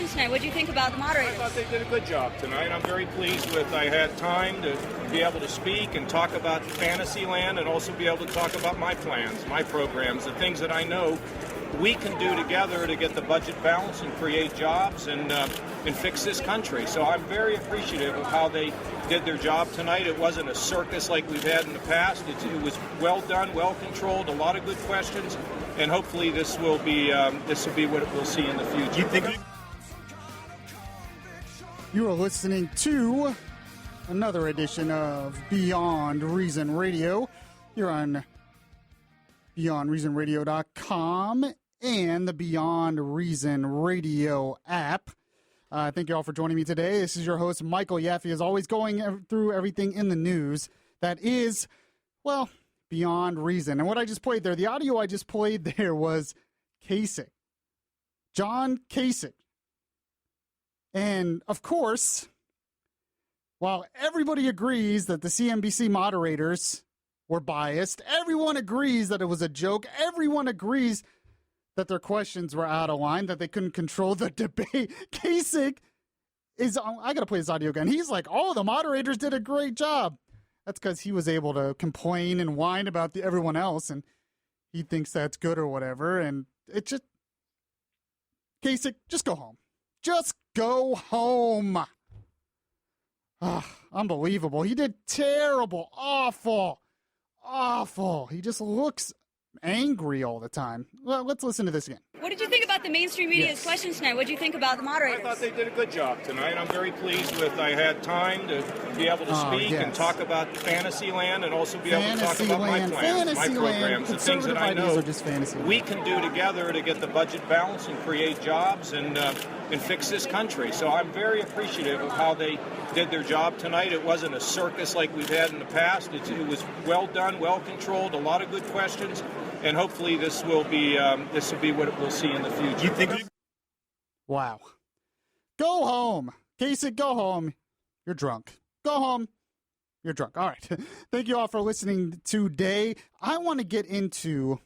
questions tonight. What do you think about the moderators? I thought they did a good job tonight. I'm very pleased with. I had time to be able to speak and talk about Fantasyland and also be able to talk about my plans, my programs, the things that I know we can do together to get the budget balanced and create jobs and fix this country. So I'm very appreciative of how they did their job tonight. It wasn't a circus like we've had in the past. It was well done, well controlled, a lot of good questions, and hopefully this will be what we'll see in the future. You are listening to another edition of Beyond Reason Radio. You're on BeyondReasonRadio.com and the Beyond Reason Radio app. Thank you all for joining me today. This is your host, Michael Yaffe, as always, going through everything in the news that is, well, beyond reason. And what I just played there, the audio I just played there was Kasich. John Kasich. And, of course, while everybody agrees that the CNBC moderators were biased, everyone agrees that it was a joke, everyone agrees that their questions were out of line, that they couldn't control the debate. Kasich is, I got to play this audio again. He's like, oh, the moderators did a great job. That's because he was able to complain and whine about everyone else, and he thinks that's good or whatever. And it just, Kasich, just go home. Just go home. Unbelievable. He did terrible, awful. He just looks angry all the time. Well, let's listen to this again. What did you think about the mainstream media's questions tonight? What do you think about the moderators? I thought they did a good job tonight. I'm very pleased with. I had time to be able to speak and talk about Fantasyland and also be able to talk about my plans, my programs, the things that I know we can do together to get the budget balanced and create jobs and fix this country. So I'm very appreciative of how they did their job tonight. It wasn't a circus like we've had in the past. It was well done, well controlled, a lot of good questions, and hopefully this will be what we'll see in the future. Wow. Go home. Kasich, go home. You're drunk. Go home. You're drunk. All right. Thank you all for listening today. I want to get into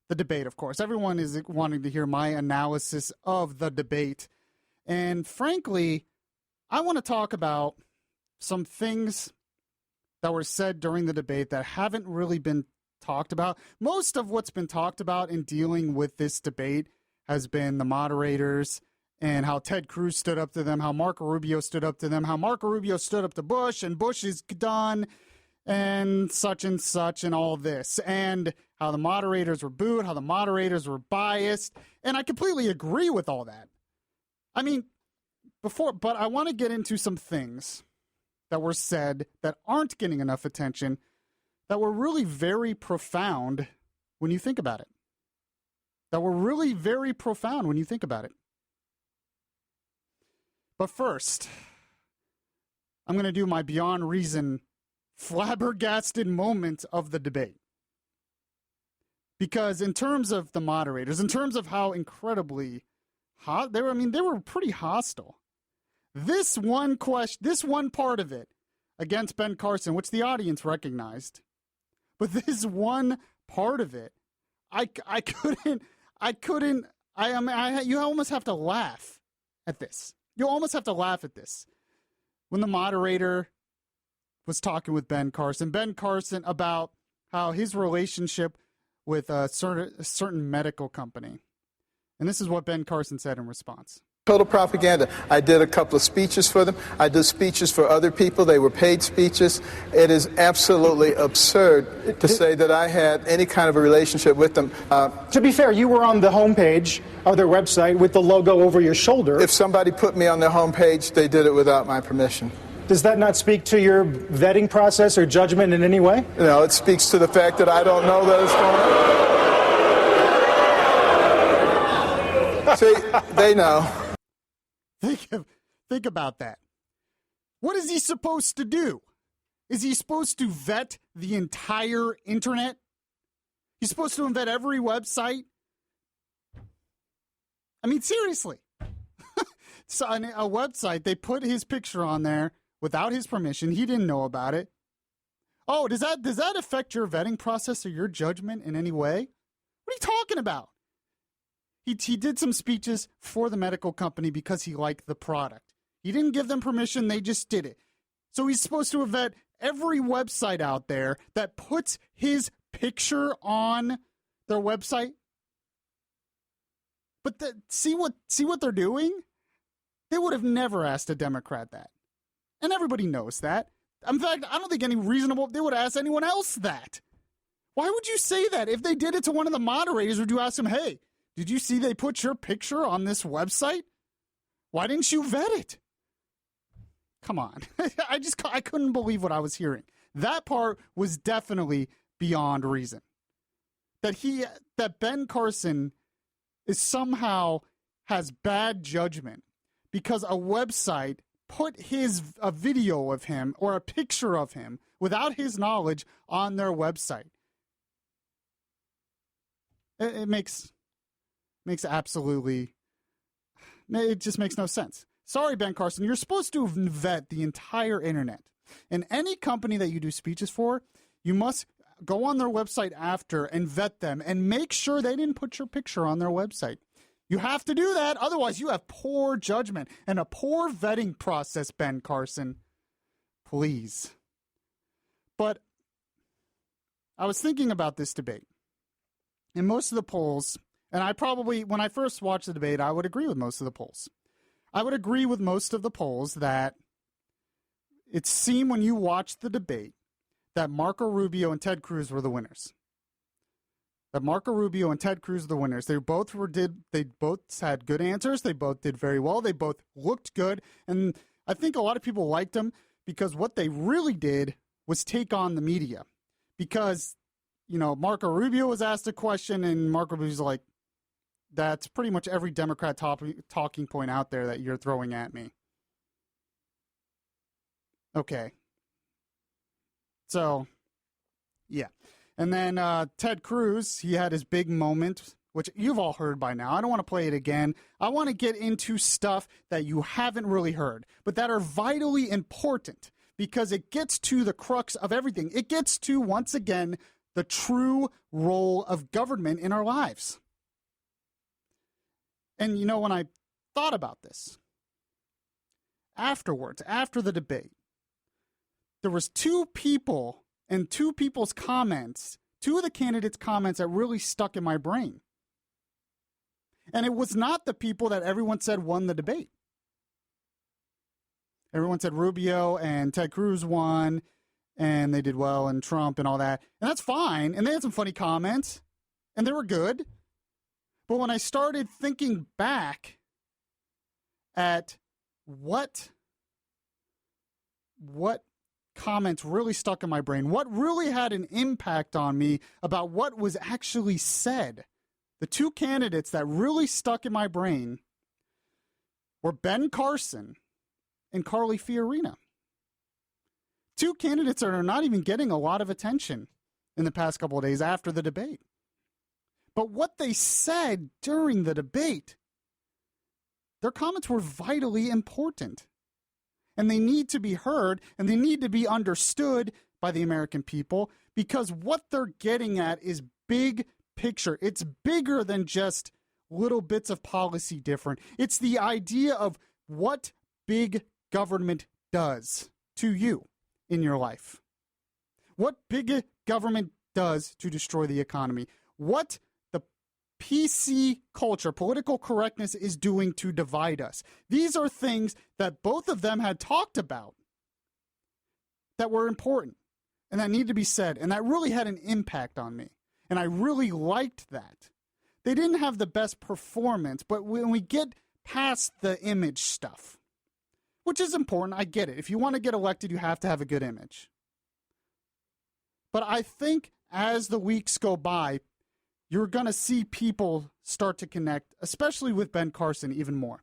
the debate, of course. Everyone is wanting to hear my analysis of the debate. And frankly, I want to talk about some things that were said during the debate that haven't really been talked about. Most of what's been talked about in dealing with this debate has been the moderators and how Ted Cruz stood up to them, how Marco Rubio stood up to them, how Marco Rubio stood up to Bush, and Bush is done, and such and all this, and how the moderators were booed, how the moderators were biased, and I completely agree with all that. I mean, but I want to get into some things that were said that aren't getting enough attention, that were really very profound when you think about it. That were really very profound when you think about it. But first, I'm going to do my Beyond Reason flabbergasted moment of the debate. Because in terms of the moderators, in terms of how incredibly hot they were pretty hostile. This one part of it against Ben Carson, which the audience recognized, but this one part of it, you almost have to laugh at this. You almost have to laugh at this. When the moderator was talking with Ben Carson about how his relationship with a certain medical company. And this is what Ben Carson said in response. Total propaganda. I did a couple of speeches for them. I did speeches for other people. They were paid speeches. It is absolutely absurd to say that I had any kind of a relationship with them. To be fair, you were on the homepage of their website with the logo over your shoulder. If somebody put me on their homepage, they did it without my permission. Does that not speak to your vetting process or judgment in any way? No, it speaks to the fact that I don't know that it's going on. See, they know. Think about that. What is he supposed to do? Is he supposed to vet the entire internet? He's supposed to vet every website? I mean, seriously. So on a website, they put his picture on there without his permission. He didn't know about it. Oh, does that affect your vetting process or your judgment in any way? What are you talking about? He did some speeches for the medical company because he liked the product. He didn't give them permission. They just did it. So he's supposed to vet every website out there that puts his picture on their website. But see what they're doing? They would have never asked a Democrat that. And everybody knows that. In fact, I don't think they would ask anyone else that. Why would you say that? If they did it to one of the moderators, would you ask them, hey, did you see they put your picture on this website? Why didn't you vet it? Come on. I couldn't believe what I was hearing. That part was definitely beyond reason. That Ben Carson is somehow has bad judgment because a website put a video of him or a picture of him without his knowledge on their website. It makes absolutely, it just makes no sense. Sorry, Ben Carson, you're supposed to vet the entire internet. And any company that you do speeches for, you must go on their website after and vet them and make sure they didn't put your picture on their website. You have to do that. Otherwise, you have poor judgment and a poor vetting process, Ben Carson. Please. But I was thinking about this debate. And most of the polls, and when I first watched the debate, I would agree with most of the polls. I would agree with most of the polls that it seemed when you watched the debate that Marco Rubio and Ted Cruz were the winners. That Marco Rubio and Ted Cruz were the winners. They both had good answers. They both did very well. They both looked good. And I think a lot of people liked them because what they really did was take on the media. Because, Marco Rubio was asked a question and Marco Rubio's like, that's pretty much every Democrat talking point out there that you're throwing at me. Okay. So, yeah. And then Ted Cruz, he had his big moment, which you've all heard by now. I don't want to play it again. I want to get into stuff that you haven't really heard, but that are vitally important because it gets to the crux of everything. It gets to, once again, the true role of government in our lives. And, when I thought about this, afterwards, after the debate, there was two people and two people's comments, two of the candidates' comments that really stuck in my brain. And it was not the people that everyone said won the debate. Everyone said Rubio and Ted Cruz won, and they did well, and Trump and all that. And that's fine. And they had some funny comments, and they were good. But when I started thinking back at what comments really stuck in my brain, what really had an impact on me about what was actually said, the two candidates that really stuck in my brain were Ben Carson and Carly Fiorina. Two candidates that are not even getting a lot of attention in the past couple of days after the debate. But what they said during the debate, their comments were vitally important. And they need to be heard and they need to be understood by the American people because what they're getting at is big picture. It's bigger than just little bits of policy different. It's the idea of what big government does to you in your life. What big government does to destroy the economy. What PC culture, political correctness, is doing to divide us. These are things that both of them had talked about that were important and that need to be said. And that really had an impact on me. And I really liked that. They didn't have the best performance, but when we get past the image stuff, which is important, I get it. If you want to get elected, you have to have a good image. But I think as the weeks go by, you're going to see people start to connect, especially with Ben Carson, even more.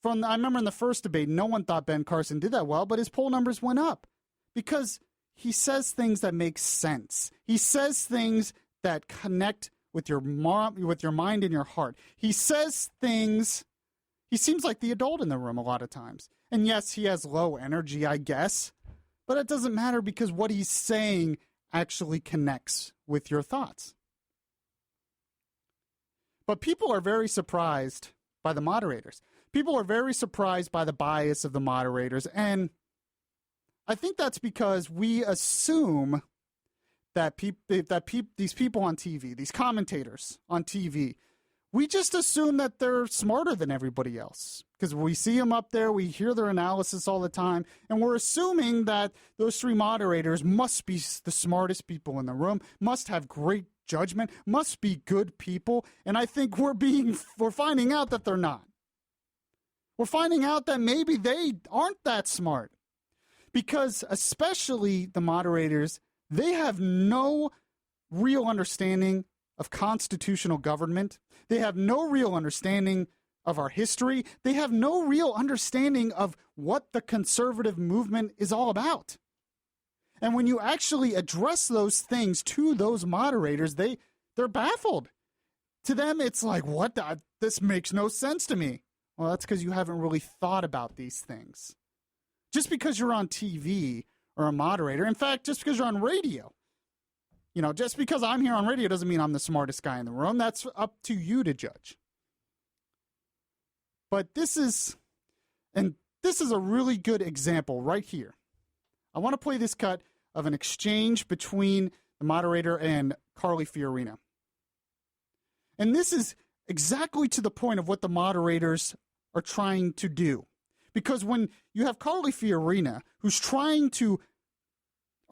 I remember in the first debate, no one thought Ben Carson did that well, but his poll numbers went up because he says things that make sense. He says things that connect with your mind and your heart. He says things. He seems like the adult in the room a lot of times. And yes, he has low energy, I guess, but it doesn't matter because what he's saying actually connects with your thoughts. But people are very surprised by the moderators. People are very surprised by the bias of the moderators. And I think that's because we assume that these people on TV, these commentators on TV, we just assume that they're smarter than everybody else. Because we see them up there, we hear their analysis all the time, and we're assuming that those three moderators must be the smartest people in the room, must have great judgment, must be good people, and I think we're finding out that they're not. We're finding out that maybe they aren't that smart. Because especially the moderators, they have no real understanding of constitutional government. They have no real understanding of our history. They have no real understanding of what the conservative movement is all about. And when you actually address those things to those moderators, they're baffled. To them, it's like, what? This makes no sense to me. Well, that's because you haven't really thought about these things. Just because you're on TV or a moderator, in fact, just because you're on radio, just because I'm here on radio doesn't mean I'm the smartest guy in the room. That's up to you to judge. But this is a really good example right here. I want to play this cut of an exchange between the moderator and Carly Fiorina. And this is exactly to the point of what the moderators are trying to do. Because when you have Carly Fiorina, who's trying to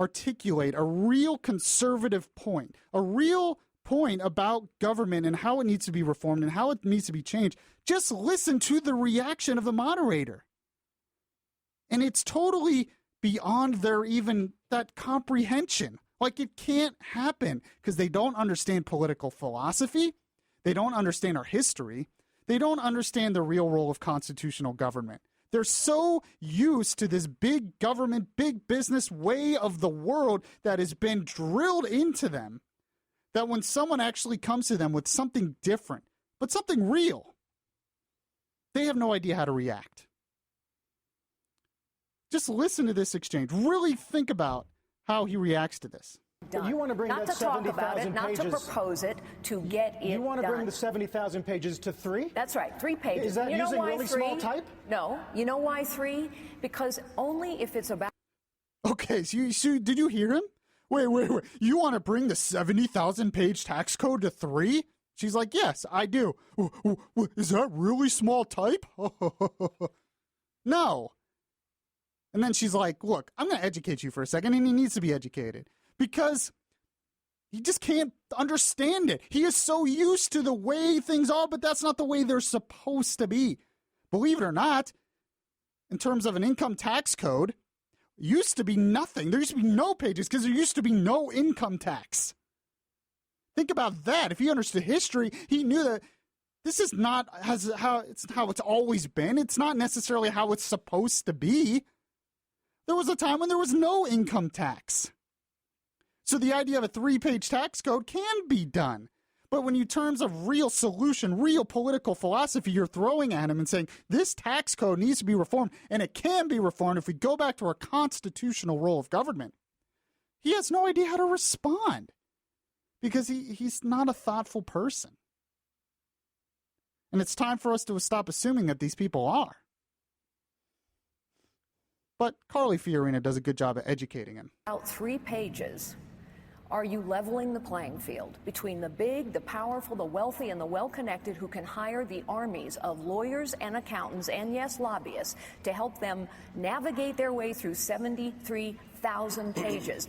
articulate a real conservative point, a real point about government and how it needs to be reformed and how it needs to be changed, just listen to the reaction of the moderator. And it's totally beyond their even that comprehension. Like, it can't happen because they don't understand political philosophy. They don't understand our history. They don't understand the real role of constitutional government. They're so used to this big government, big business way of the world that has been drilled into them that when someone actually comes to them with something different, but something real, they have no idea how to react. Just listen to this exchange. Really think about how he reacts to this. Done. You want to bring not that to talk 70,000 about it, not pages. to propose it, to get it You want to done. bring the 70,000 pages to 3? That's right, 3 pages. Is that you know using why really 3? small type? No. You know why 3? Because only if it's about... Okay, so did you hear him? Wait. You want to bring the 70,000 page tax code to 3? She's like, yes, I do. Is that really small type? No. And then she's like, look, I'm going to educate you for a second, and he needs to be educated. Because he just can't understand it. He is so used to the way things are, but that's not the way they're supposed to be. Believe it or not, in terms of an income tax code, it used to be nothing. There used to be no pages because there used to be no income tax. Think about that. If he understood history, he knew that this is not how it's always been. It's not necessarily how it's supposed to be. There was a time when there was no income tax. So the idea of a 3-page tax code can be done. But when you terms of real solution, real political philosophy, you're throwing at him and saying, this tax code needs to be reformed, and it can be reformed if we go back to our constitutional role of government. He has no idea how to respond because he's not a thoughtful person. And it's time for us to stop assuming that these people are. But Carly Fiorina does a good job at educating him. About 3 pages. Are you leveling the playing field between the big, the powerful, the wealthy, and the well-connected who can hire the armies of lawyers and accountants and, yes, lobbyists to help them navigate their way through 73,000 pages?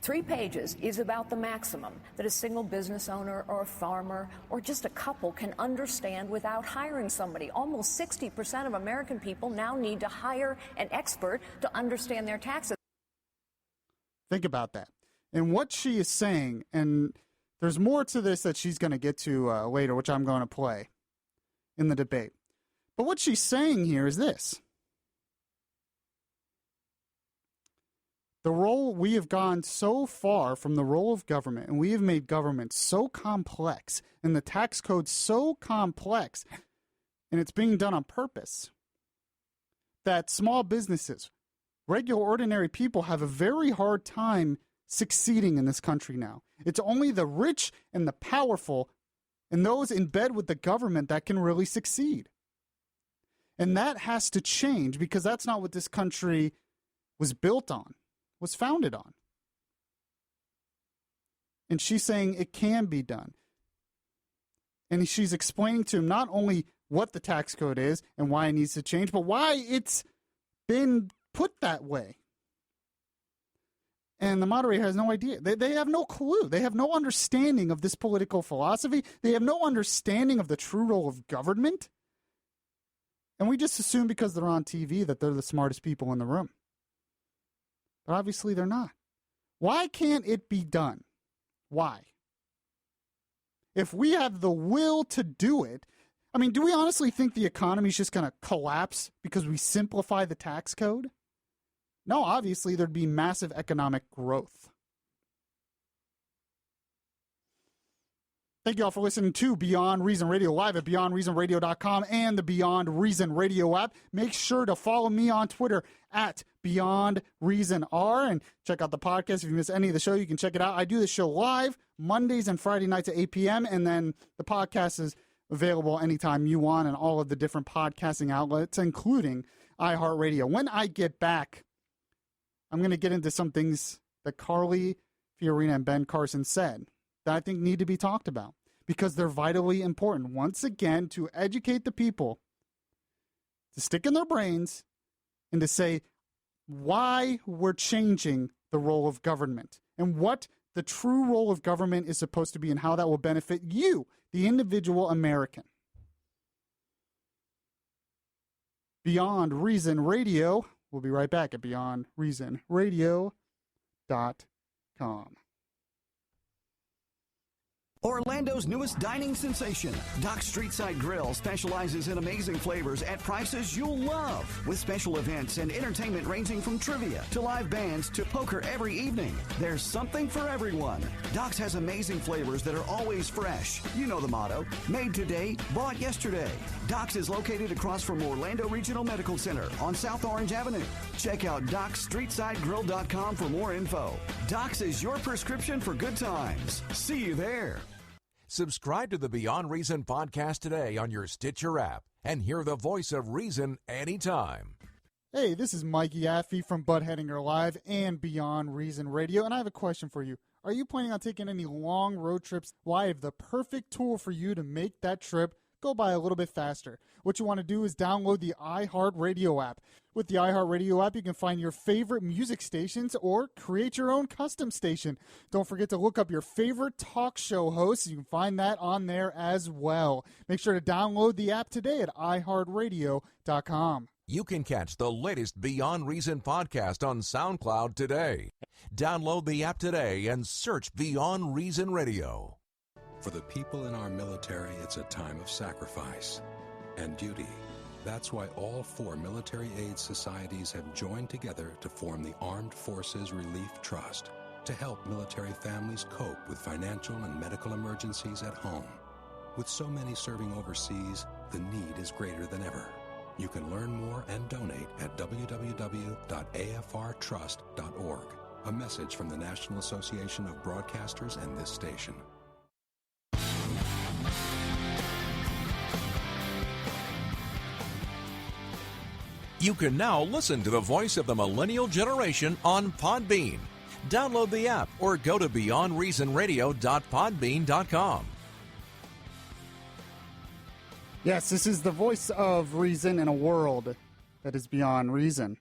3 pages is about the maximum that a single business owner or a farmer or just a couple can understand without hiring somebody. Almost 60% of American people now need to hire an expert to understand their taxes. Think about that. And what she is saying, and there's more to this that she's going to get to later, which I'm going to play in the debate. But what she's saying here is this. The role, we have gone so far from the role of government, and we have made government so complex, and the tax code so complex, and it's being done on purpose, that small businesses, regular, ordinary people have a very hard time succeeding in this country now. It's only the rich and the powerful and those in bed with the government that can really succeed. And that has to change because that's not what this country was built on, was founded on. And she's saying it can be done. And she's explaining to him not only what the tax code is and why it needs to change, but why it's been put that way. And the moderator has no idea. They have no clue. They have no understanding of this political philosophy. They have no understanding of the true role of government. And we just assume because they're on TV that they're the smartest people in the room. But obviously they're not. Why can't it be done? Why? If we have the will to do it, I mean, do we honestly think the economy is just going to collapse because we simplify the tax code? No, obviously there'd be massive economic growth. Thank you all for listening to Beyond Reason Radio live at BeyondReasonRadio.com and the Beyond Reason Radio app. Make sure to follow me on Twitter at BeyondReasonR and check out the podcast. If you miss any of the show, you can check it out. I do the show live Mondays and Friday nights at 8 p.m. and then the podcast is available anytime you want on all of the different podcasting outlets, including iHeartRadio. When I get back, I'm going to get into some things that Carly Fiorina and Ben Carson said that I think need to be talked about because they're vitally important. Once again, to educate the people, to stick in their brains, and to say why we're changing the role of government and what the true role of government is supposed to be and how that will benefit you, the individual American. Beyond Reason Radio. We'll be right back at BeyondReasonRadio.com. Orlando's newest dining sensation, Doc's Streetside Grill, specializes in amazing flavors at prices you'll love. With special events and entertainment ranging from trivia to live bands to poker every evening, there's something for everyone. Doc's has amazing flavors that are always fresh. You know the motto, made today, bought yesterday. Doc's is located across from Orlando Regional Medical Center on South Orange Avenue. Check out DocStreetSideGrill.com for more info. Doc's is your prescription for good times. See you there. Subscribe to the Beyond Reason podcast today on your Stitcher app and hear the voice of reason anytime. Hey, this is Mike Yaffe from Bud Hedinger Live and Beyond Reason Radio, and I have a question for you. Are you planning on taking any long road trips? Well, I have the perfect tool for you to make that trip go by a little bit faster. What you want to do is download the iHeartRadio app. With the iHeartRadio app, you can find your favorite music stations or create your own custom station. Don't forget to look up your favorite talk show hosts. You can find that on there as well. Make sure to download the app today at iHeartRadio.com. You can catch the latest Beyond Reason podcast on SoundCloud today. Download the app today and search Beyond Reason Radio. For the people in our military, it's a time of sacrifice and duty. That's why all 4 military aid societies have joined together to form the Armed Forces Relief Trust to help military families cope with financial and medical emergencies at home. With so many serving overseas, the need is greater than ever. You can learn more and donate at www.afrtrust.org. A message from the National Association of Broadcasters and this station. You can now listen to the voice of the millennial generation on Podbean. Download the app or go to beyondreasonradio.podbean.com. Yes, this is the voice of reason in a world that is beyond reason.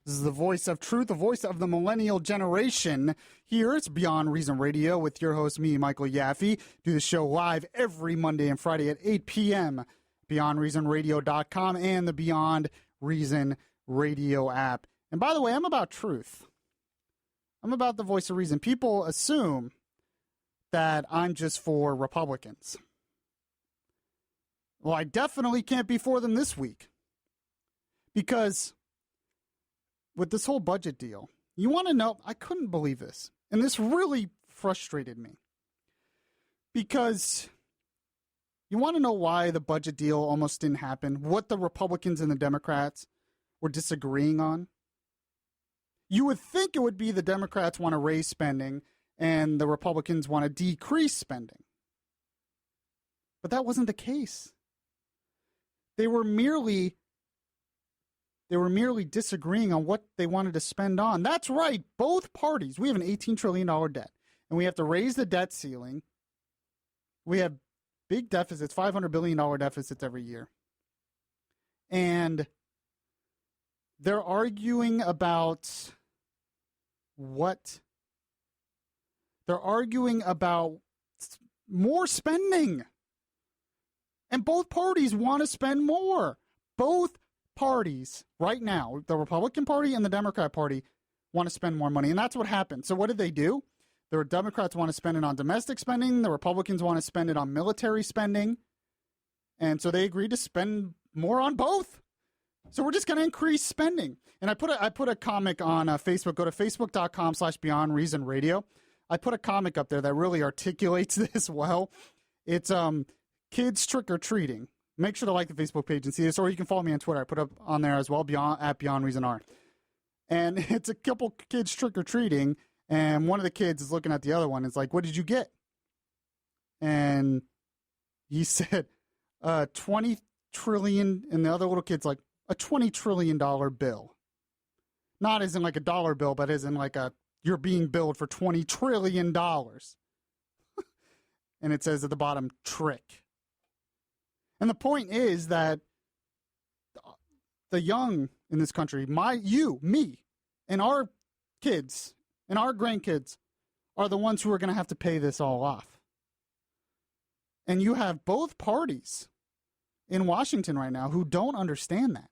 This is the voice of truth, the voice of the millennial generation. Here it's Beyond Reason Radio with your host, me, Michael Yaffe. Do the show live every Monday and Friday at 8 p.m. BeyondReasonRadio.com and the Beyond Reason Radio app. And by the way, I'm about truth. I'm about the voice of reason. People assume that I'm just for Republicans. Well, I definitely can't be for them this week. Because with this whole budget deal, you want to know, I couldn't believe this. And this really frustrated me. Because you want to know why the budget deal almost didn't happen? What the Republicans and the Democrats were disagreeing on? You would think it would be the Democrats want to raise spending and the Republicans want to decrease spending. But that wasn't the case. They were merely disagreeing on what they wanted to spend on. That's right. Both parties. We have an $18 trillion debt, and we have to raise the debt ceiling. We have big deficits, $500 billion deficits every year. And they're arguing about what? They're arguing about more spending. And both parties want to spend more. Both parties right now, the Republican Party and the Democrat Party, want to spend more money. And that's what happened. So what did they do? The Democrats want to spend it on domestic spending. The Republicans want to spend it on military spending. And so they agreed to spend more on both. So we're just going to increase spending. And I put a comic on Facebook. Go to facebook.com/Beyond Reason Radio. I put a comic up there that really articulates this well. It's kids trick-or-treating. Make sure to like the Facebook page and see this, or you can follow me on Twitter. I put up on there as well, at Beyond Reason R. And it's a couple kids trick-or-treating, and one of the kids is looking at the other one. It's like, what did you get? And he said, 20 trillion, and the other little kid's like, a $20 trillion bill. Not as in like a dollar bill, but as in like you're being billed for $20 trillion. And it says at the bottom, trick. And the point is that the young in this country, me, and our kids and our grandkids are the ones who are going to have to pay this all off. And you have both parties in Washington right now who don't understand that,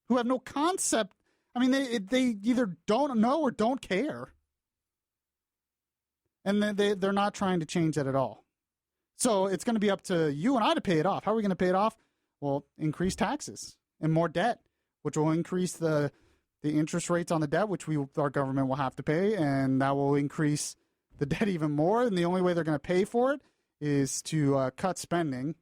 who have no concept. I mean, they either don't know or don't care. And they're not trying to change that at all. So it's going to be up to you and I to pay it off. How are we going to pay it off? Well, increase taxes and more debt, which will increase the interest rates on the debt, which our government will have to pay, and that will increase the debt even more. And the only way they're going to pay for it is to cut spending,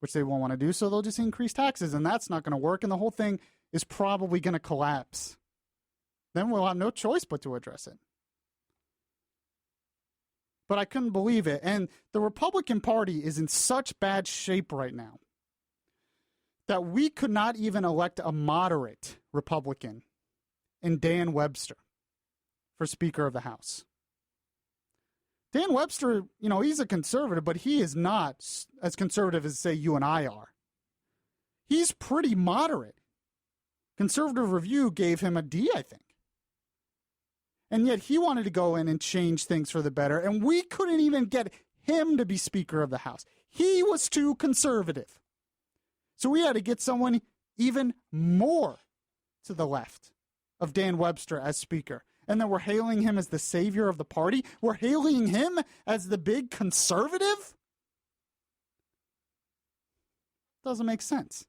which they won't want to do. So they'll just increase taxes, and that's not going to work. And the whole thing is probably going to collapse. Then we'll have no choice but to address it. But I couldn't believe it. And the Republican Party is in such bad shape right now that we could not even elect a moderate Republican in Dan Webster for Speaker of the House. Dan Webster, he's a conservative, but he is not as conservative as, say, you and I are. He's pretty moderate. Conservative Review gave him a D, I think. And yet he wanted to go in and change things for the better, and we couldn't even get him to be Speaker of the House. He was too conservative. So we had to get someone even more to the left of Dan Webster as Speaker. And then we're hailing him as the savior of the party. We're hailing him as the big conservative? Doesn't make sense.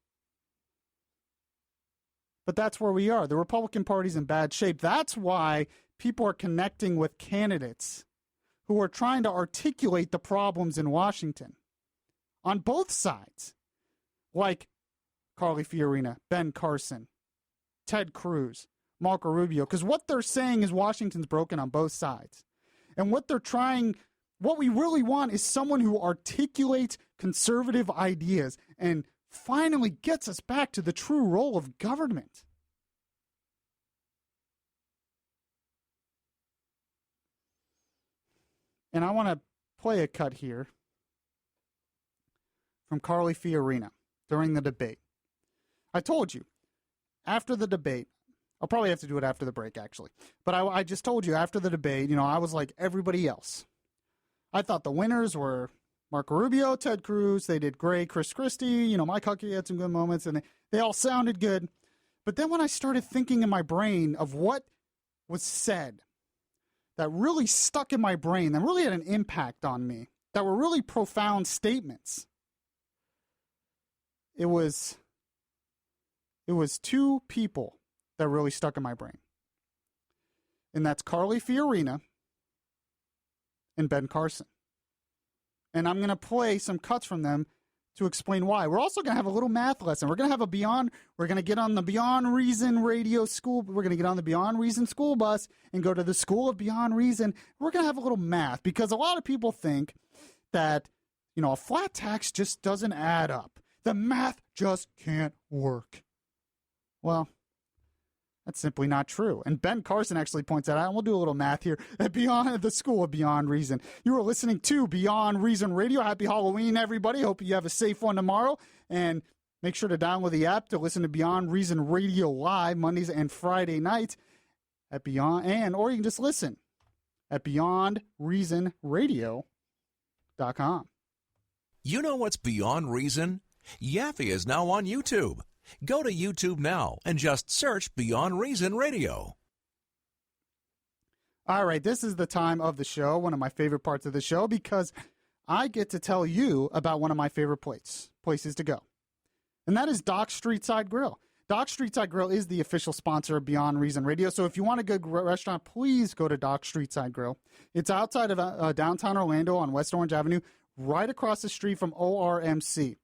But that's where we are. The Republican Party's in bad shape. That's why people are connecting with candidates who are trying to articulate the problems in Washington on both sides, like Carly Fiorina, Ben Carson, Ted Cruz, Marco Rubio, because what they're saying is Washington's broken on both sides. And what we really want is someone who articulates conservative ideas and finally gets us back to the true role of government. And I want to play a cut here from Carly Fiorina during the debate. I told you, after the debate, I'll probably have to do it after the break, actually. But I just told you, after the debate, I was like everybody else. I thought the winners were Marco Rubio, Ted Cruz. They did great. Chris Christie, Mike Huckabee had some good moments, and they all sounded good. But then when I started thinking in my brain of what was said, that really stuck in my brain, that really had an impact on me, that were really profound statements. It was two people that really stuck in my brain. And that's Carly Fiorina and Ben Carson. And I'm going to play some cuts from them to explain why. We're also going to have a little math lesson. We're going to get on the Beyond Reason radio school. We're going to get on the Beyond Reason school bus and go to the School of Beyond Reason. We're going to have a little math because a lot of people think that, a flat tax just doesn't add up. The math just can't work. Well, that's simply not true. And Ben Carson actually points that out. And we'll do a little math here at Beyond the School of Beyond Reason. You are listening to Beyond Reason Radio. Happy Halloween, everybody. Hope you have a safe one tomorrow. And make sure to download the app to listen to Beyond Reason Radio live Mondays and Friday nights at Beyond, or you can just listen at BeyondReasonRadio.com. You know what's beyond reason? Yaffe is now on YouTube. Go to YouTube now and just search Beyond Reason Radio. All right, this is the time of the show, one of my favorite parts of the show, because I get to tell you about one of my favorite places to go. And that is Doc's Street Side Grill. Doc's Street Side Grill is the official sponsor of Beyond Reason Radio. So if you want a good restaurant, please go to Doc's Street Side Grill. It's outside of downtown Orlando on West Orange Avenue, right across the street from ORMC.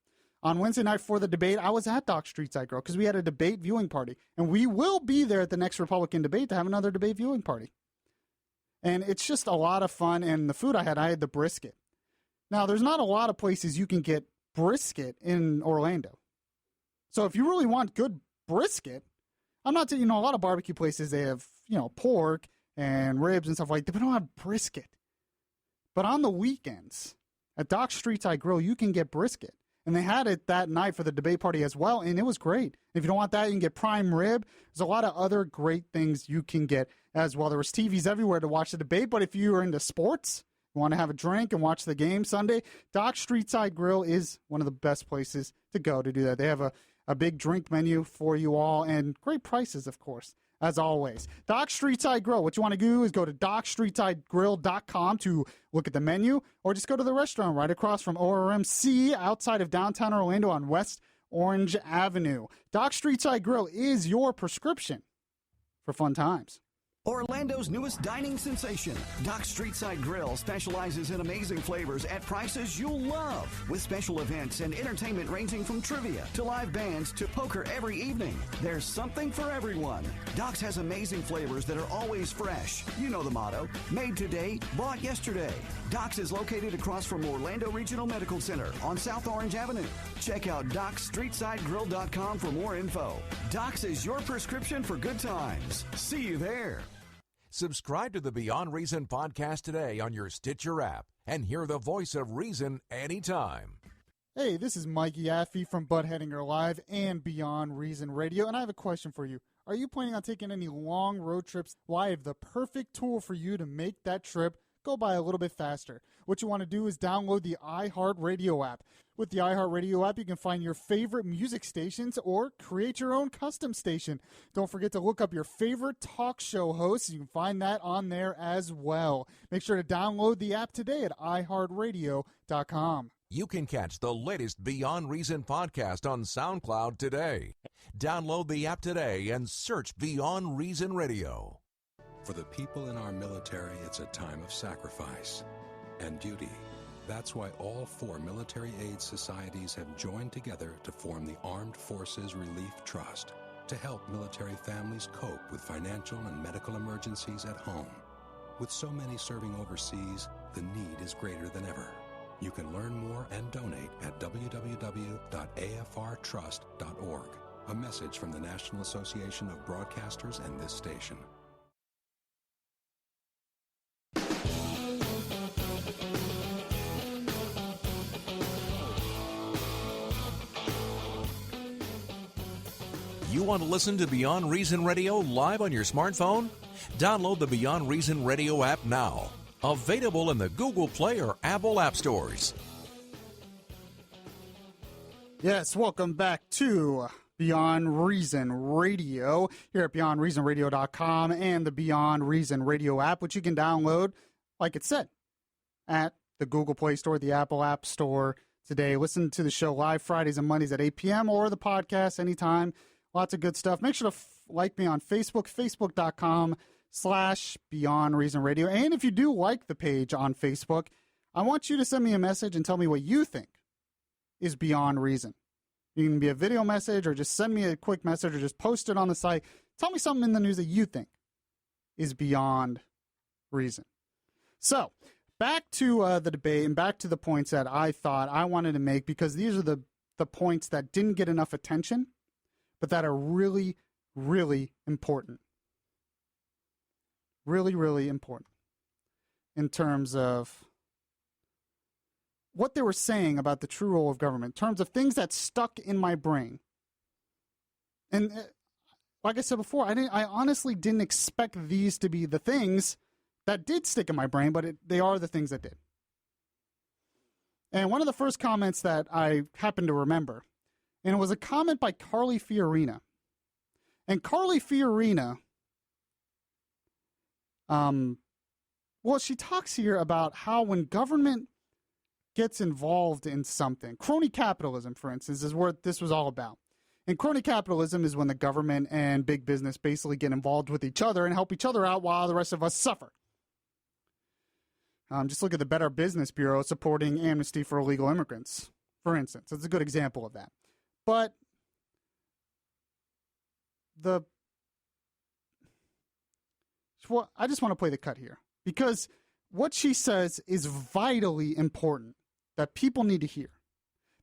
On Wednesday night for the debate, I was at Doc's Street Side Grill because we had a debate viewing party. And we will be there at the next Republican debate to have another debate viewing party. And it's just a lot of fun. And the food I had the brisket. Now, there's not a lot of places you can get brisket in Orlando. So if you really want good brisket, I'm not saying, a lot of barbecue places, they have, pork and ribs and stuff like that, but they don't have brisket. But on the weekends, at Doc's Street Side Grill, you can get brisket. And they had it that night for the debate party as well, and it was great. If you don't want that, you can get prime rib. There's a lot of other great things you can get as well. There was TVs everywhere to watch the debate, but if you are into sports, you want to have a drink and watch the game Sunday, Doc's Street Side Grill is one of the best places to go to do that. They have a big drink menu for you all, and great prices, of course, as always. Doc's Street Side Grill. What you want to do is go to DocStreetSideGrill.com to look at the menu, or just go to the restaurant right across from ORMC outside of downtown Orlando on West Orange Avenue. Doc's Street Side Grill is your prescription for fun times. Orlando's newest dining sensation, Doc's Street Side Grill specializes in amazing flavors at prices you'll love, with special events and entertainment ranging from trivia to live bands to poker every evening. There's something for everyone. Doc's has amazing flavors that are always fresh. You know the motto, made today, bought yesterday. Doc's is located across from Orlando Regional Medical Center on South Orange Avenue. Check out DocStreetSideGrill.com for more info. Doc's is your prescription for good times. See you there. Subscribe to the Beyond Reason podcast today on your Stitcher app and hear the voice of reason anytime. Hey, this is Mike Yaffe from Bud Hedinger Live and Beyond Reason Radio, and I have a question for you. Are you planning on taking any long road trips? Well, I have the perfect tool for you to make that trip go by a little bit faster. What you want to do is download the iHeartRadio app. With the iHeartRadio app, you can find your favorite music stations or create your own custom station. Don't forget to look up your favorite talk show hosts. You can find that on there as well. Make sure to download the app today at iHeartRadio.com. You can catch the latest Beyond Reason podcast on SoundCloud today. Download the app today and search Beyond Reason Radio. For the people in our military, it's a time of sacrifice and duty. That's why all 4 military aid societies have joined together to form the Armed Forces Relief Trust to help military families cope with financial and medical emergencies at home. With so many serving overseas, the need is greater than ever. You can learn more and donate at www.afrtrust.org. A message from the National Association of Broadcasters and this station. You want to listen to Beyond Reason Radio live on your smartphone? Download the Beyond Reason Radio app now. Available in the Google Play or Apple App Stores. Yes, welcome back to Beyond Reason Radio here at BeyondReasonRadio.com and the Beyond Reason Radio app, which you can download, like it said, at the Google Play Store, the Apple App Store today. Listen to the show live Fridays and Mondays at 8 p.m. or the podcast anytime. Lots of good stuff. Make sure to like me on Facebook, facebook.com/Beyond Reason Radio. And if you do like the page on Facebook, I want you to send me a message and tell me what you think is Beyond Reason. You can be a video message or just send me a quick message or just post it on the site. Tell me something in the news that you think is Beyond Reason. So, back to the debate and back to the points that I thought I wanted to make, because these are the points that didn't get enough attention, but that are really, really important. Really, really important in terms of what they were saying about the true role of government, in terms of things that stuck in my brain. And like I said before, I honestly didn't expect these to be the things that did stick in my brain, but they are the things that did. And one of the first comments that I happened to remember, and it was a comment by Carly Fiorina. And Carly Fiorina, well, she talks here about how when government gets involved in something, crony capitalism, for instance, is what this was all about. And crony capitalism is when the government and big business basically get involved with each other and help each other out while the rest of us suffer. Just look at the Better Business Bureau supporting amnesty for illegal immigrants, for instance. It's a good example of that. But I just want to play the cut here, because what she says is vitally important that people need to hear.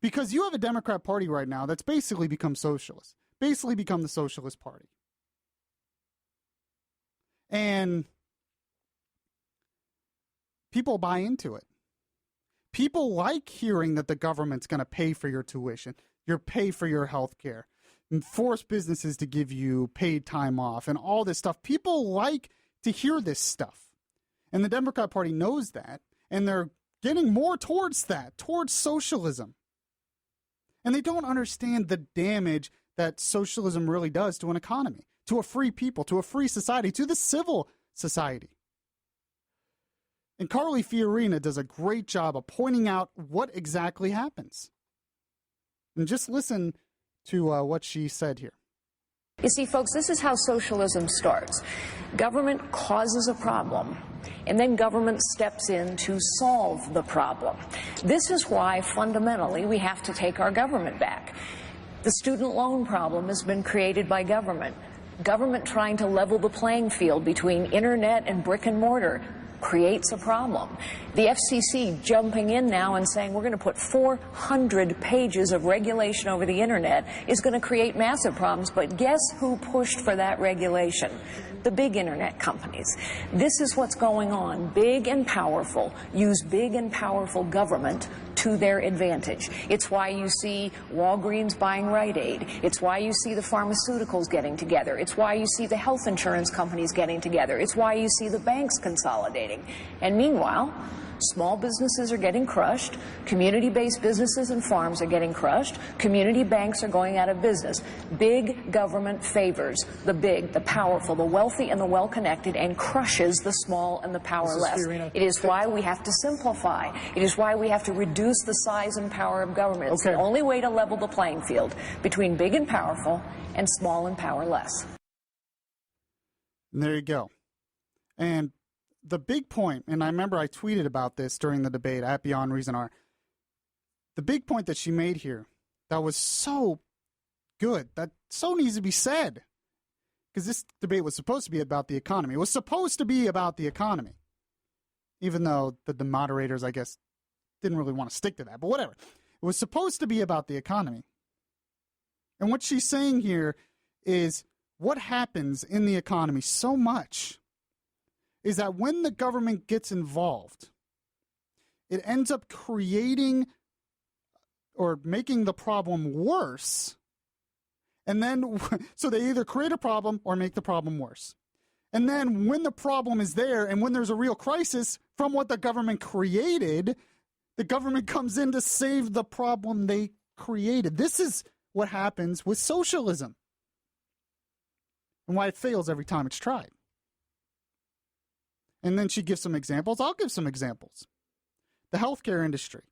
Because you have a Democrat Party right now that's basically become socialist, basically become the Socialist Party. And people buy into it. People like hearing that the government's going to pay for your tuition, pay for your health care, and force businesses to give you paid time off and all this stuff. People like to hear this stuff. And the Democrat Party knows that, and they're getting more towards that, towards socialism. And they don't understand the damage that socialism really does to an economy, to a free people, to a free society, to the civil society. And Carly Fiorina does a great job of pointing out what exactly happens. And just listen to what she said here. You see, folks, this is how socialism starts. Government causes a problem, and then government steps in to solve the problem. This is why, fundamentally, we have to take our government back. The student loan problem has been created by government. Government trying to level the playing field between internet and brick and mortar creates a problem. The FCC jumping in now and saying we're going to put 400 pages of regulation over the internet is going to create massive problems. But guess who pushed for that regulation? The big internet companies. This is what's going on. Big and powerful use big and powerful government to their advantage. It's why you see Walgreens buying Rite Aid. It's why you see the pharmaceuticals getting together. It's why you see the health insurance companies getting together. It's why you see the banks consolidating. And meanwhile, small businesses are getting crushed. Community-based businesses and farms are getting crushed. Community banks are going out of business. Big government favors the big, the powerful, the wealthy, and the well-connected, and crushes the small and the powerless. It is why we have to simplify. It is why we have to reduce the size and power of government. It's the only way to level the playing field between big and powerful and small and powerless. And there you go. And the big point, and I remember I tweeted about this during the debate at Beyond Reason R, the big point that she made here that was so good, that so needs to be said, because this debate was supposed to be about the economy. It was supposed to be about the economy, even though the moderators, I guess, didn't really want to stick to that, but whatever. It was supposed to be about the economy. And what she's saying here is what happens in the economy so much is that when the government gets involved, it ends up creating or making the problem worse. And then, so they either create a problem or make the problem worse. And then when the problem is there and when there's a real crisis from what the government created, the government comes in to save the problem they created. This is what happens with socialism and why it fails every time it's tried. And then she gives some examples. I'll give some examples. The healthcare industry.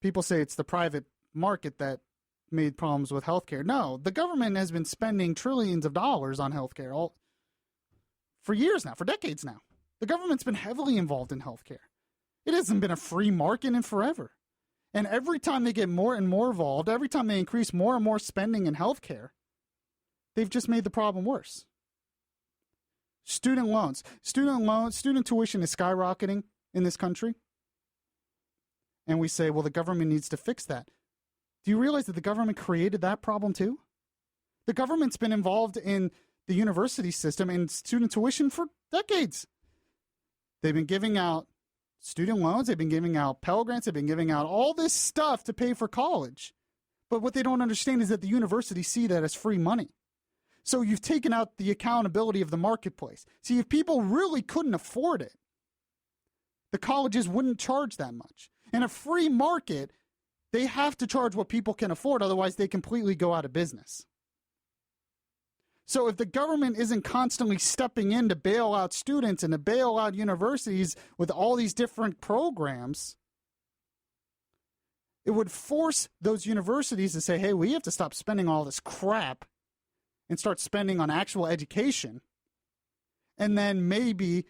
People say it's the private market that made problems with healthcare. No, the government has been spending trillions of dollars on healthcare for years now, for decades now. The government's been heavily involved in healthcare. It hasn't been a free market in forever. And every time they get more and more involved, every time they increase more and more spending in healthcare, they've just made the problem worse. Student loans. Student tuition is skyrocketing in this country. and we say, well, the government needs to fix that. Do you realize that the government created that problem too? The government's been involved in the university system and student tuition for decades. They've been giving out student loans, they've been giving out Pell Grants, they've been giving out all this stuff to pay for college. But what they don't understand is that the universities see that as free money. So you've taken out the accountability of the marketplace. See, if people really couldn't afford it, the colleges wouldn't charge that much. In a free market, they have to charge what people can afford, otherwise they completely go out of business. So if the government isn't constantly stepping in to bail out students and to bail out universities with all these different programs, it would force those universities to say, hey, we have to stop spending all this crap and start spending on actual education. And then maybe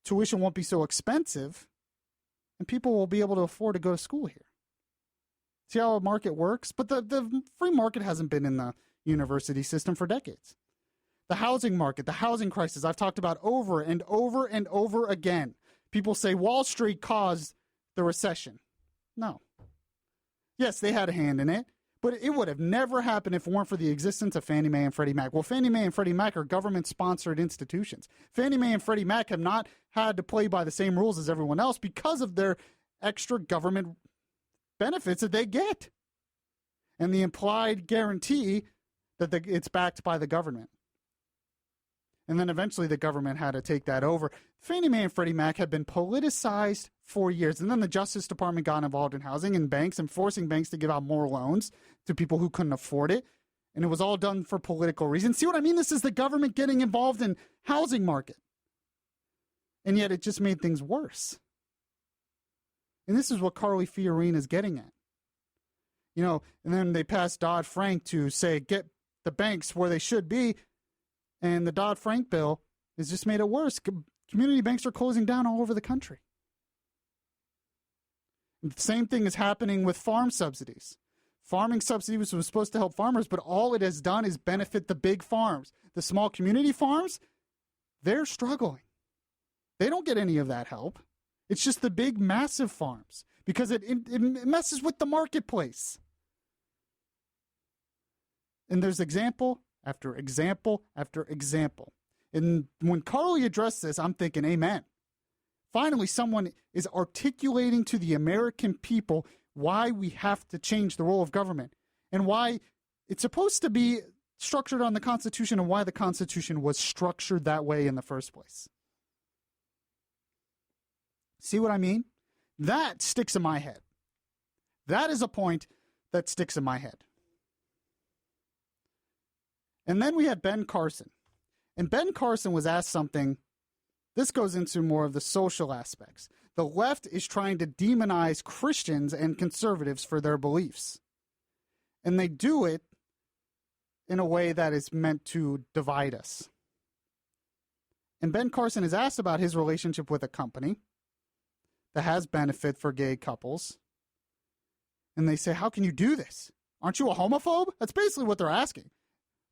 tuition won't be so expensive and people will be able to afford to go to school here. See how a market works? But the free market hasn't been in the university system for decades. The housing market, the housing crisis, I've talked about over and over and over again. People say Wall Street caused the recession. No. Yes, they had a hand in it, but it would have never happened if it weren't for the existence of Fannie Mae and Freddie Mac. Well, Fannie Mae and Freddie Mac are government-sponsored institutions. Fannie Mae and Freddie Mac have not had to play by the same rules as everyone else because of their extra government benefits that they get and the implied guarantee that it's backed by the government. And then eventually the government had to take that over. Fannie Mae and Freddie Mac have been politicized for years. And then the Justice Department got involved in housing and banks and forcing banks to give out more loans to people who couldn't afford it. And it was all done for political reasons. See what I mean? This is the government getting involved in housing market. And yet it just made things worse. And this is what Carly Fiorina is getting at. You know, and then they passed Dodd-Frank to say, get the banks where they should be. And the Dodd-Frank bill has just made it worse. Community banks are closing down all over the country. And the same thing is happening with farm subsidies. Farming subsidies was supposed to help farmers, but all it has done is benefit the big farms. The small community farms, they're struggling. They don't get any of that help. It's just the big, massive farms because it messes with the marketplace. And there's example after example after example. And when Carly addressed this, I'm thinking, amen. Finally, someone is articulating to the American people why we have to change the role of government and why it's supposed to be structured on the Constitution and why the Constitution was structured that way in the first place. See what I mean? That sticks in my head. That is a point that sticks in my head. And then we had Ben Carson. And Ben Carson was asked something. This goes into more of the social aspects. The left is trying to demonize Christians and conservatives for their beliefs. And they do it in a way that is meant to divide us. And Ben Carson is asked about his relationship with a company that has benefit for gay couples. And they say, how can you do this? Aren't you a homophobe? That's basically what they're asking.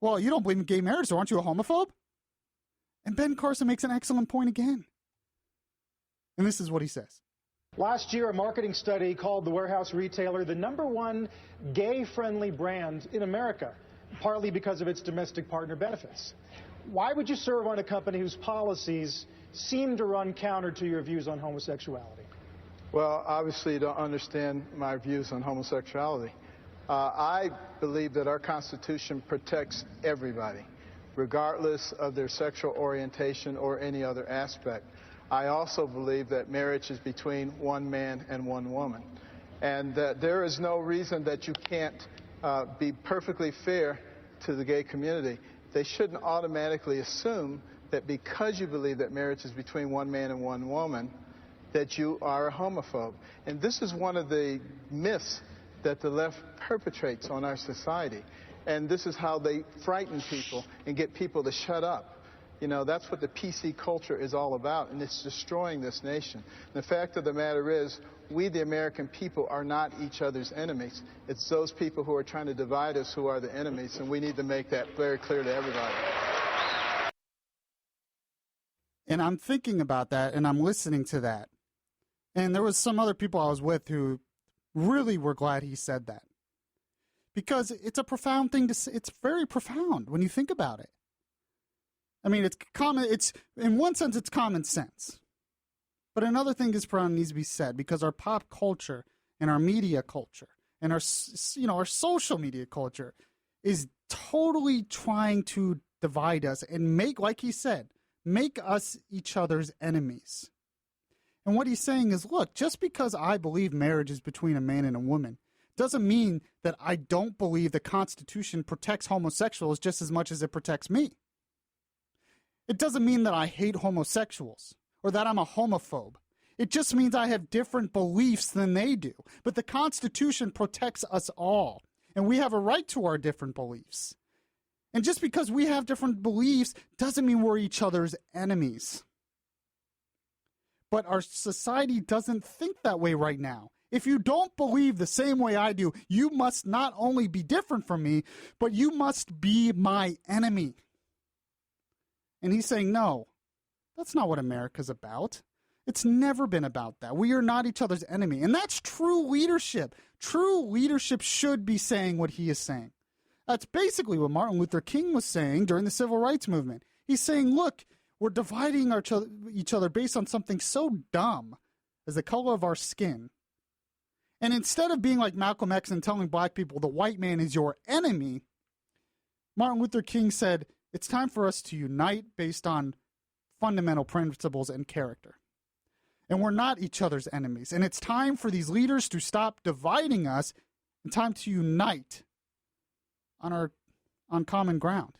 Well, you don't believe in gay marriage, so aren't you a homophobe? And Ben Carson makes an excellent point again. And this is what he says. Last year, a marketing study called the warehouse retailer the #1 gay-friendly brand in America, partly because of its domestic partner benefits. Why would you serve on a company whose policies seem to run counter to your views on homosexuality? Well, obviously you don't understand my views on homosexuality. I believe that our Constitution protects everybody, regardless of their sexual orientation or any other aspect. I also believe that marriage is between one man and one woman, and that there is no reason that you can't be perfectly fair to the gay community. They shouldn't automatically assume that because you believe that marriage is between one man and one woman, that you are a homophobe. And this is one of the myths that the left perpetrates on our society. And this is how they frighten people and get people to shut up. You know, that's what the PC culture is all about, and it's destroying this nation. The fact of the matter is, we, the American people, are not each other's enemies. It's those people who are trying to divide us who are the enemies, and we need to make that very clear to everybody. And I'm thinking about that, and I'm listening to that. And there was some other people I was with who really were glad he said that. Because it's a profound thing to say. It's very profound when you think about it. I mean, it's common. It's in one sense, it's common sense. But another thing is profound needs to be said because our pop culture and our media culture and our social media culture is totally trying to divide us and make, like he said, make us each other's enemies. And what he's saying is, look, just because I believe marriage is between a man and a woman doesn't mean that I don't believe the Constitution protects homosexuals just as much as it protects me. It doesn't mean that I hate homosexuals or that I'm a homophobe. It just means I have different beliefs than they do. But the Constitution protects us all, and we have a right to our different beliefs. And just because we have different beliefs doesn't mean we're each other's enemies. But our society doesn't think that way right now. If you don't believe the same way I do, you must not only be different from me, but you must be my enemy. And he's saying, no, that's not what America's about. It's never been about that. We are not each other's enemy. And that's true leadership. True leadership should be saying what he is saying. That's basically what Martin Luther King was saying during the Civil Rights Movement. He's saying, look, we're dividing each other based on something so dumb as the color of our skin. And instead of being like Malcolm X and telling black people the white man is your enemy, Martin Luther King said, it's time for us to unite based on fundamental principles and character. And we're not each other's enemies. And it's time for these leaders to stop dividing us and time to unite on common ground.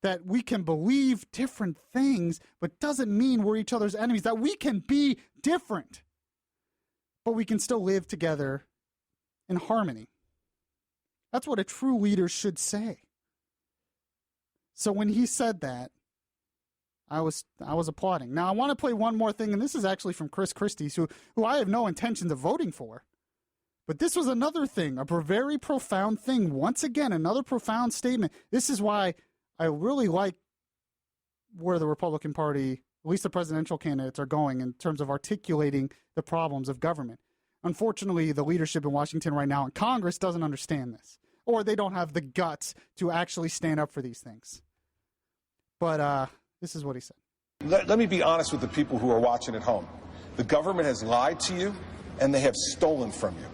That we can believe different things, but doesn't mean we're each other's enemies. That we can be different, but we can still live together in harmony. That's what a true leader should say. So when he said that, I was applauding. Now I want to play one more thing, and this is actually from Chris Christie, who I have no intentions of voting for. But this was another thing, a very profound thing. Once again, another profound statement. This is why I really like where the Republican Party, at least the presidential candidates, are going in terms of articulating the problems of government. Unfortunately, the leadership in Washington right now in Congress doesn't understand this, or they don't have the guts to actually stand up for these things. But this is what he said. Let me be honest with the people who are watching at home. The government has lied to you, and they have stolen from you.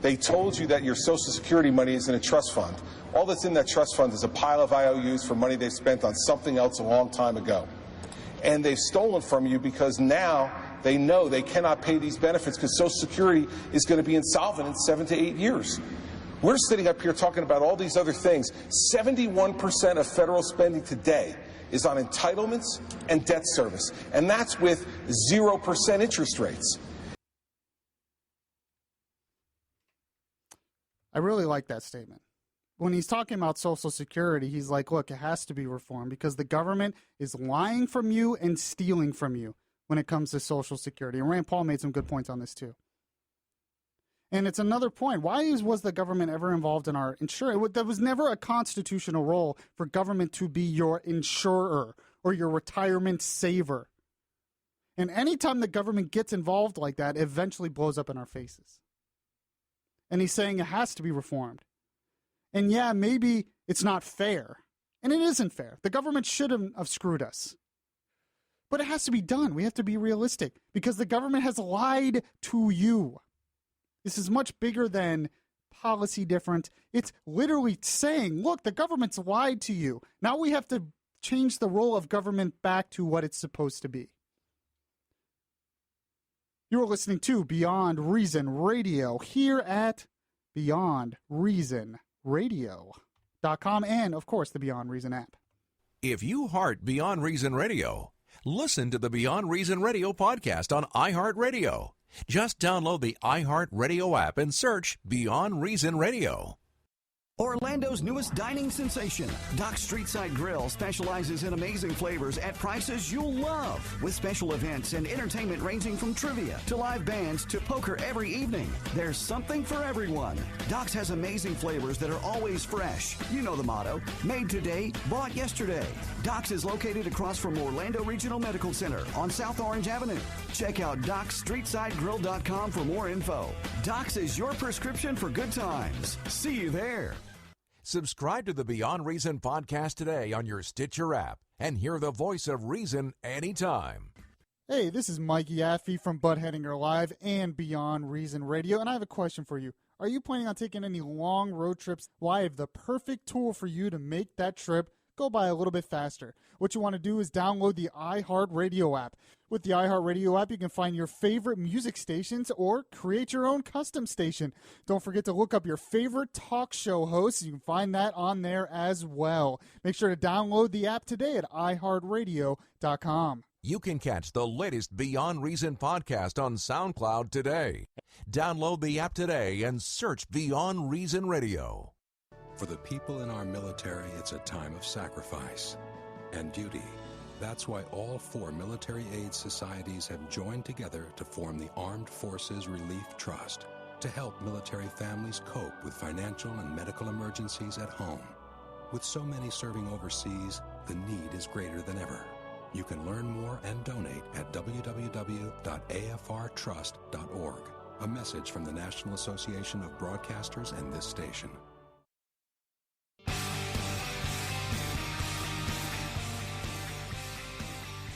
They told you that your Social Security money is in a trust fund. All that's in that trust fund is a pile of IOUs for money they spent on something else a long time ago. And they've stolen from you because now they know they cannot pay these benefits because Social Security is going to be insolvent in 7 to 8 years. We're sitting up here talking about all these other things. 71% of federal spending today is on entitlements and debt service, and that's with 0% interest rates. I really like that statement. When he's talking about Social Security, he's like, look, it has to be reformed because the government is lying from you and stealing from you when it comes to Social Security. And Rand Paul made some good points on this too. And it's another point. Why was the government ever involved in our insurance? There was never a constitutional role for government to be your insurer or your retirement saver. And anytime the government gets involved like that, it eventually blows up in our faces. And he's saying it has to be reformed. And yeah, maybe it's not fair. And it isn't fair. The government shouldn't have screwed us. But it has to be done. We have to be realistic because the government has lied to you. This is much bigger than policy difference. It's literally saying, look, the government's lied to you. Now we have to change the role of government back to what it's supposed to be. You're listening to Beyond Reason Radio here at BeyondReasonRadio.com and, of course, the Beyond Reason app. If you heart Beyond Reason Radio, listen to the Beyond Reason Radio podcast on iHeartRadio. Just download the iHeartRadio app and search Beyond Reason Radio. Orlando's newest dining sensation, Doc's Streetside Grill, specializes in amazing flavors at prices you'll love. With special events and entertainment ranging from trivia to live bands to poker every evening, there's something for everyone. Doc's has amazing flavors that are always fresh. You know the motto, made today, bought yesterday. Doc's is located across from Orlando Regional Medical Center on South Orange Avenue. Check out DocStreetSideGrill.com for more info. Doc's is your prescription for good times. See you there. Subscribe to the Beyond Reason podcast today on your Stitcher app and hear the voice of reason anytime. Hey, this is Mike Yaffe from Bud Hedinger Live and Beyond Reason Radio, and I have a question for you. Are you planning on taking any long road trips? Well, I have the perfect tool for you to make that trip go by a little bit faster. What you want to do is download the iHeartRadio app. With the iHeartRadio app, you can find your favorite music stations or create your own custom station. Don't forget to look up your favorite talk show hosts. You can find that on there as well. Make sure to download the app today at iHeartRadio.com. You can catch the latest Beyond Reason podcast on SoundCloud today. Download the app today and search Beyond Reason Radio. For the people in our military, it's a time of sacrifice and duty. That's why all 4 military aid societies have joined together to form the Armed Forces Relief Trust to help military families cope with financial and medical emergencies at home. With so many serving overseas, the need is greater than ever. You can learn more and donate at www.afrtrust.org. A message from the National Association of Broadcasters and this station.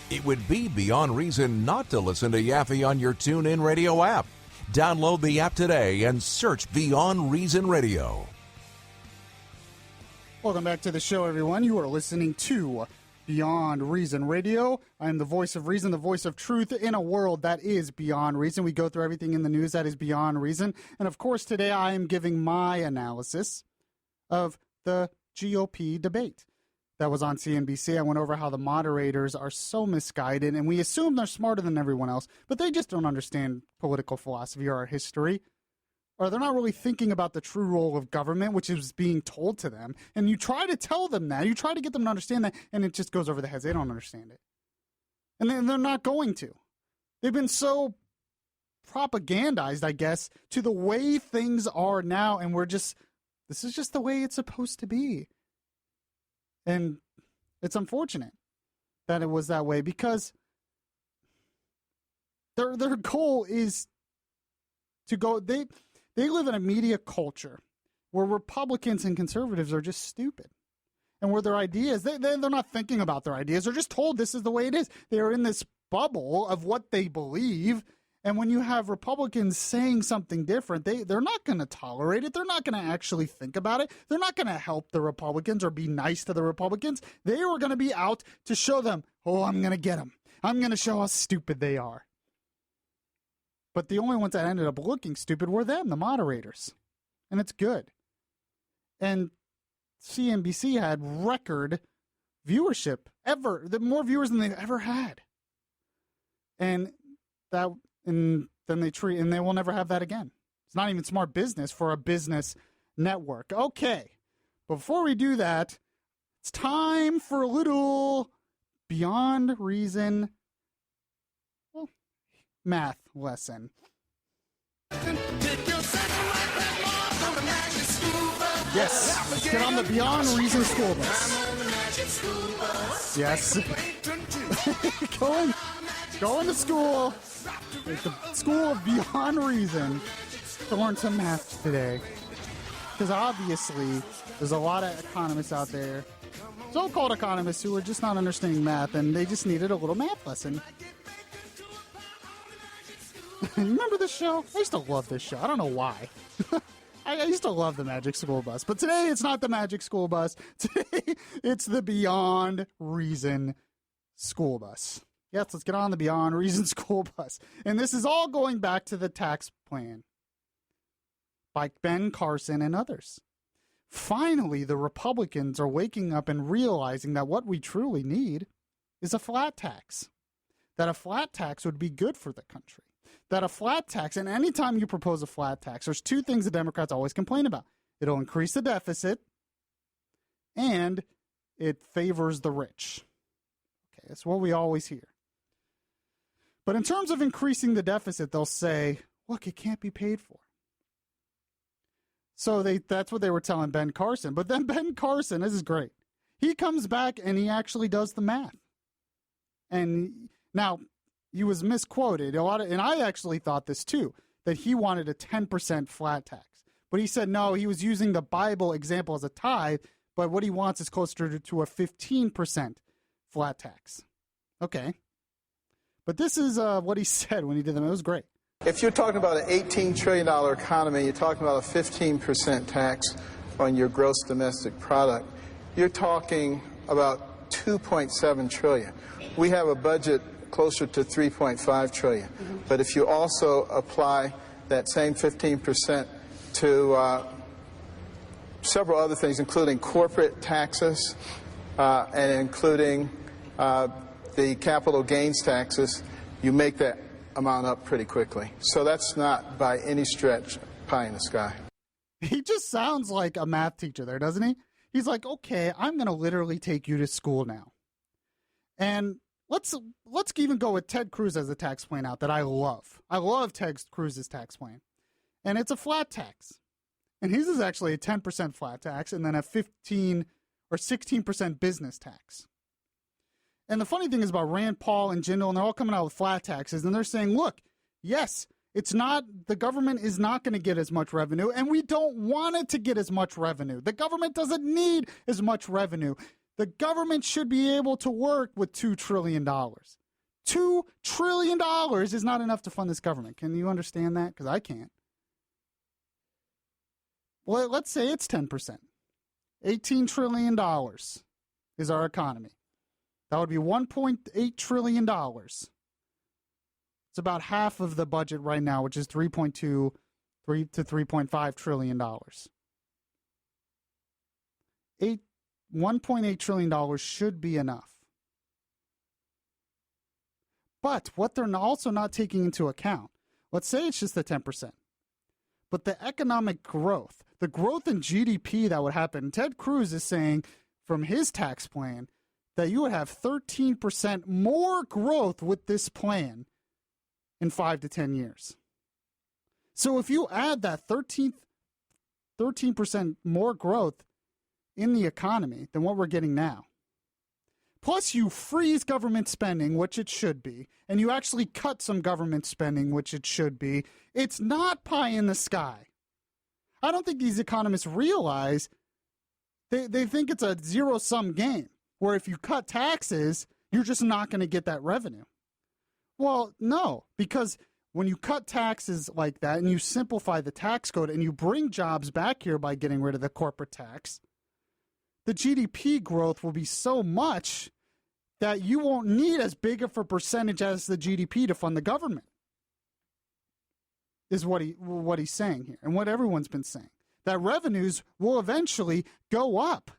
It would be beyond reason not to listen to Yaffe on your TuneIn Radio app. Download the app today and search Beyond Reason Radio. Welcome back to the show, everyone. You are listening to Beyond Reason Radio. I am the voice of reason, the voice of truth in a world that is beyond reason. We go through everything in the news that is beyond reason. And, of course, today I am giving my analysis of the GOP debate that was on CNBC. I went over how the moderators are so misguided, and we assume they're smarter than everyone else, but they just don't understand political philosophy or our history. Or they're not really thinking about the true role of government, which is being told to them. And you try to tell them that. You try to get them to understand that, and it just goes over their heads. They don't understand it. And then they're not going to. They've been so propagandized, I guess, to the way things are now, and this is just the way it's supposed to be. And it's unfortunate that it was that way, because their goal is to go. They live in a media culture where Republicans and conservatives are just stupid, and where their ideas they're not thinking about their ideas. They're just told this is the way it is. They are in this bubble of what they believe. And when you have Republicans saying something different, they're not going to tolerate it. They're not going to actually think about it. They're not going to help the Republicans or be nice to the Republicans. They were going to be out to show them, oh, I'm going to get them. I'm going to show how stupid they are. But the only ones that ended up looking stupid were them, the moderators. And it's good. And CNBC had record viewership ever, more viewers than they've ever had. And then they will never have that again. It's not even smart business for a business network. Okay, before we do that, it's time for a little Beyond Reason math lesson. Yes, let's get on the Beyond Reason school bus. Yes. Going to school. Like the school of Beyond Reason to learn some math today. Because obviously, there's a lot of economists out there, so-called economists, who are just not understanding math, and they just needed a little math lesson. Remember this show? I used to love this show. I don't know why. I used to love the Magic School Bus. But today, it's not the Magic School Bus. Today, it's the Beyond Reason School Bus. Yes, let's get on the Beyond Reason School Bus. And this is all going back to the tax plan by Ben Carson and others. Finally, the Republicans are waking up and realizing that what we truly need is a flat tax. That a flat tax would be good for the country. That a flat tax, and anytime you propose a flat tax, there's two things the Democrats always complain about. it'll increase the deficit, and it favors the rich. Okay, that's what we always hear. But in terms of increasing the deficit, they'll say, look, it can't be paid for. So that's what they were telling Ben Carson. But then Ben Carson, this is great, he comes back and he actually does the math. And now, he was misquoted. And I actually thought this too, that he wanted a 10% flat tax. But he said no, he was using the Bible example as a tithe, but what he wants is closer to a 15% flat tax. Okay. But this is what he said when he did them. It was great. If you're talking about an $18 trillion economy, you're talking about a 15% tax on your gross domestic product, you're talking about $2.7 trillion. We have a budget closer to $3.5 trillion. But if you also apply that same 15% to several other things, including corporate taxes and including the capital gains taxes, you make that amount up pretty quickly. So that's not by any stretch pie in the sky. He just sounds like a math teacher there, doesn't he? He's like, okay, I'm going to literally take you to school now. And let's even go with Ted Cruz as a tax plan out that I love. I love Ted Cruz's tax plan. And it's a flat tax. And his is actually a 10% flat tax and then a 15 or 16% business tax. And the funny thing is about Rand Paul and Jindal, and they're all coming out with flat taxes, and they're saying, look, yes, it's not, the government is not going to get as much revenue, and we don't want it to get as much revenue. The government doesn't need as much revenue. The government should be able to work with $2 trillion. $2 trillion is not enough to fund this government. Can you understand that? Because I can't. Well, let's say it's 10%. $18 trillion is our economy. That would be $1.8 trillion. It's about half of the budget right now, which is $3.2 to $3.5 trillion. $1.8 trillion should be enough. But what they're also not taking into account, let's say it's just the 10%, but the economic growth, the growth in GDP that would happen, Ted Cruz is saying from his tax plan that you would have 13% more growth with this plan in 5 to 10 years. So if you add that 13% more growth in the economy than what we're getting now, plus you freeze government spending, which it should be, and you actually cut some government spending, which it should be, it's not pie in the sky. I don't think these economists realize they think it's a zero-sum game, where if you cut taxes, you're just not going to get that revenue. Well, no, because when you cut taxes like that and you simplify the tax code and you bring jobs back here by getting rid of the corporate tax, the GDP growth will be so much that you won't need as big of a percentage as the GDP to fund the government, is what he's saying here, and what everyone's been saying. That revenues will eventually go up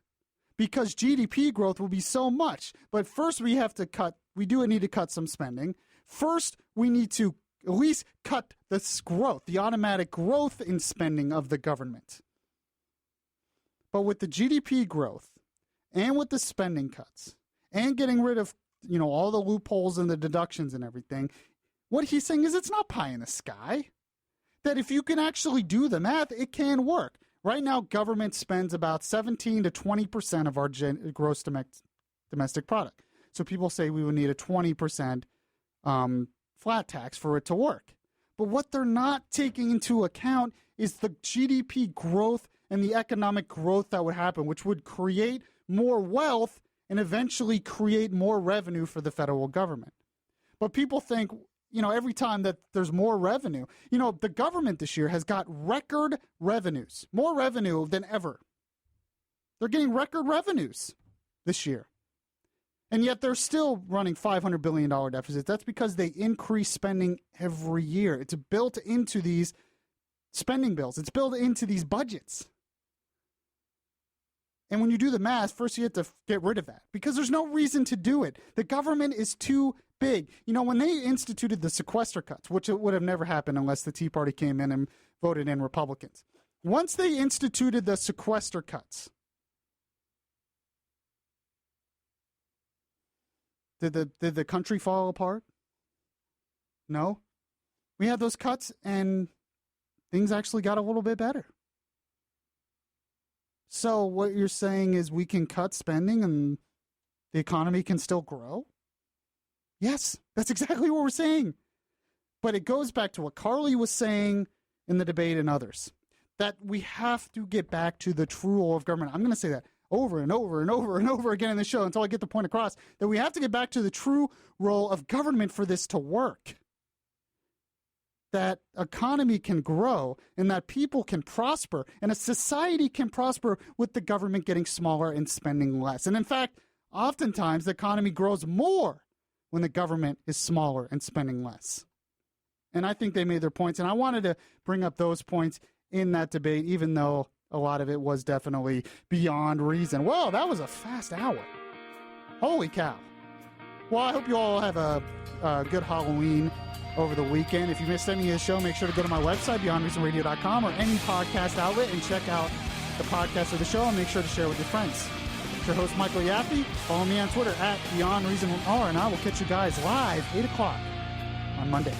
because GDP growth will be so much. But first we do need to cut some spending. First, we need to at least cut this growth, the automatic growth in spending of the government. But with the GDP growth and with the spending cuts and getting rid of, all the loopholes and the deductions and everything, what he's saying is it's not pie in the sky. That if you can actually do the math, it can work. Right now, government spends about 17 to 20% of our gross domestic product. So people say we would need a 20% flat tax for it to work. But what they're not taking into account is the GDP growth and the economic growth that would happen, which would create more wealth and eventually create more revenue for the federal government. But people think, every time that there's more revenue, the government this year has got record revenues, more revenue than ever. They're getting record revenues this year. And yet they're still running $500 billion deficits. That's because they increase spending every year. It's built into these spending bills. It's built into these budgets. And when you do the math, first you have to get rid of that because there's no reason to do it. The government is too big. When they instituted the sequester cuts, which it would have never happened unless the Tea Party came in and voted in Republicans. Once they instituted the sequester cuts, did the country fall apart? No. We had those cuts and things actually got a little bit better. So what you're saying is we can cut spending and the economy can still grow? Yes, that's exactly what we're saying. But it goes back to what Carly was saying in the debate and others, that we have to get back to the true role of government. I'm going to say that over and over and over and over again in the show until I get the point across, that we have to get back to the true role of government for this to work. That economy can grow and that people can prosper and a society can prosper with the government getting smaller and spending less. And in fact, oftentimes the economy grows more when the government is smaller and spending less. And I think they made their points. And I wanted to bring up those points in that debate, even though a lot of it was definitely beyond reason. Whoa, that was a fast hour. Holy cow. Well, I hope you all have a good Halloween over the weekend. If you missed any of the show, make sure to go to my website, beyondreasonradio.com, or any podcast outlet and check out the podcast of the show, and make sure to share with your friends. It's your host, Michael Yaffe. Follow me on Twitter at BeyondReasonR, and I will catch you guys live 8 o'clock on Monday.